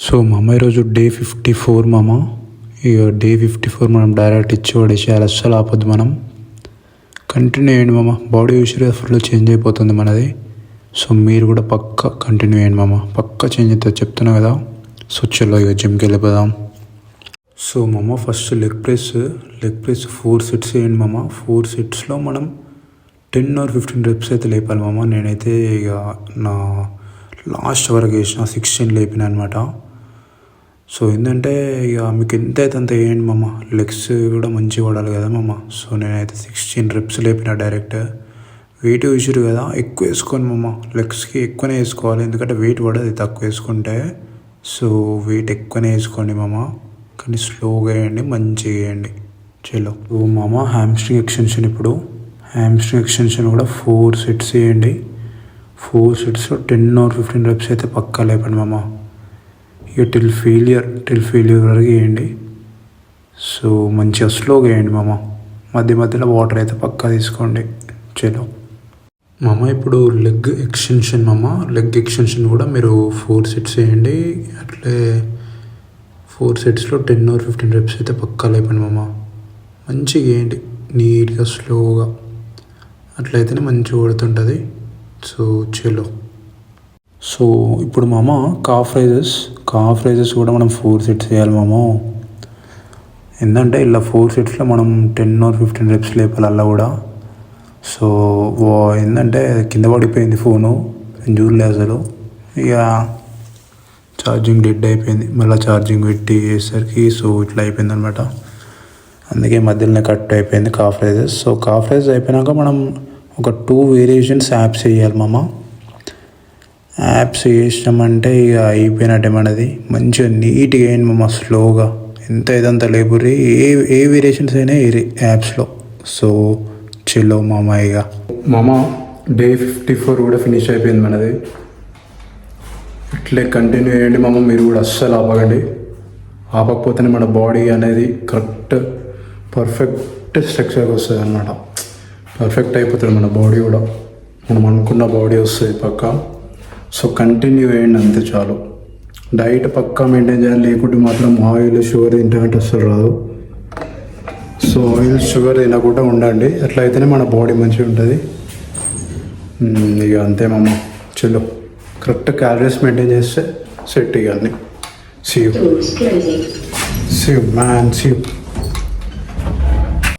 So మామ ఈరోజు day 54 మామ. ఇక డే 54 మనం డైరెక్ట్ ఇచ్చి పడేసేయాలి, అస్సలు ఆపొద్దు మనం. కంటిన్యూ చేయండి మామ. బాడీ యూజువల్గా ఫుల్ చేంజ్ అయిపోతుంది మనది. సో మీరు కూడా పక్కా కంటిన్యూ చేయండి మామ, పక్కా చేంజ్ అవుతుంది చెప్తున్నా కదా. సో చలో ఇక జిమ్కి వెళ్ళిపోదాం. సో మామ ఫస్ట్ లెగ్ ప్రెస్ 4 సెట్స్ వేయండి మామ. 4 సెట్స్లో మనం 10 or 15 reps అయితే లేపాలి మామ. నేనైతే ఇక నా లాస్ట్ వరకు వేసిన 16 లేపిన అనమాట. సో ఏంటంటే ఇక మీకు ఎంత అయితే అంత వేయండి మామ, లెగ్స్ కూడా మంచిగా పడాలి కదా మామ. సో నేనైతే 16 reps లేపిన డైరెక్ట్. వెయిట్ వేసారు కదా, ఎక్కువ వేసుకోండి మామ. లెగ్స్కి ఎక్కువనే వేసుకోవాలి, ఎందుకంటే వెయిట్ పడదు తక్కువ వేసుకుంటే. సో వెయిట్ ఎక్కువనే వేసుకోండి మామ, కానీ స్లోగా వేయండి, మంచిగా వేయండి. చలో ఓ మామ హ్యామ్స్ట్రింగ్ ఎక్స్టెన్షన్. ఇప్పుడు హ్యామ్స్ట్రింగ్ ఎక్స్టెన్షన్ కూడా 4 సెట్స్ వేయండి. 4 సెట్స్లో 10 or 15 reps అయితే పక్కా లేపండి మామ. ఇక టిల్ ఫెయిల్యూర్ వరకు వేయండి. సో మంచిగా స్లోగా వేయండి మామ. మధ్య మధ్యలో వాటర్ అయితే పక్కా తీసుకోండి. చలో మామ ఇప్పుడు లెగ్ ఎక్స్టెన్షన్ మామ. లెగ్ ఎక్స్టెన్షన్ కూడా మీరు 4 సెట్స్ వేయండి. అట్లే 4 సెట్స్లో 10 or 15 reps అయితే పక్కా లేపండి మామ. మంచిగా వేయండి, నీట్గా స్లోగా, అట్లయితేనే మంచిగా కొడుతుంటుంది. సో చలో. సో ఇప్పుడు మామ కాఫ్ రైజెస్ కూడా మనం 4 సెట్స్ వేయాలి మామ. ఏంటంటే ఇలా 4 సెట్స్లో మనం 10 or 15 reps లేపాలి అలా కూడా. సో ఏంటంటే కింద పడిపోయింది ఫోను, నేను చూడలే అసలు. ఇక ఛార్జింగ్ డెడ్ అయిపోయింది, మళ్ళీ ఛార్జింగ్ పెట్టి వేసరికి సో ఇట్లా అయిపోయింది అనమాట. అందుకే మధ్యలోనే కట్ అయిపోయింది calf raises. So calf raises అయిపోయినాక మనం ఒక 2 వేరియేషన్స్ యాప్స్ వేయాలి మామ. యాప్స్ వేసినామంటే ఇక అయిపోయినట్టే మనది. మంచిగా నీట్గా వేయండి మామ, స్లోగా. ఎంత ఇదంతా లేబురీ, ఏ వేరియేషన్స్ అయినా యాప్స్లో. సో చలో మామ. ఇక మామ డే 54 కూడా ఫినిష్ అయిపోయింది మనది. ఇట్లే కంటిన్యూ చేయండి మామ. మీరు కూడా అస్సలు ఆపకండి. ఆపకపోతేనే మన బాడీ అనేది కరెక్ట్ పర్ఫెక్ట్ స్ట్రక్చర్గా వస్తుంది అన్నమాట. పర్ఫెక్ట్ అయిపోతుంది మన బాడీ కూడా, మనం అనుకున్న బాడీ వస్తుంది పక్కా. సో కంటిన్యూ చేయండి, అంతే చాలు. డైట్ పక్కా మెయింటైన్ చేయాలి, లేకుంటే మాత్రం ఆయిల్ షుగర్ తింటామంటే అస్సలు రాదు. సో ఆయిల్ షుగర్ తినకుండా ఉండండి, అట్లా అయితేనే మన బాడీ మంచిగా ఉంటుంది. ఇక అంతే మామ. చలో కరెక్ట్ క్యాలరీస్ మెయింటైన్ చేస్తే సెట్. ఇక అన్నీ see you man, see you.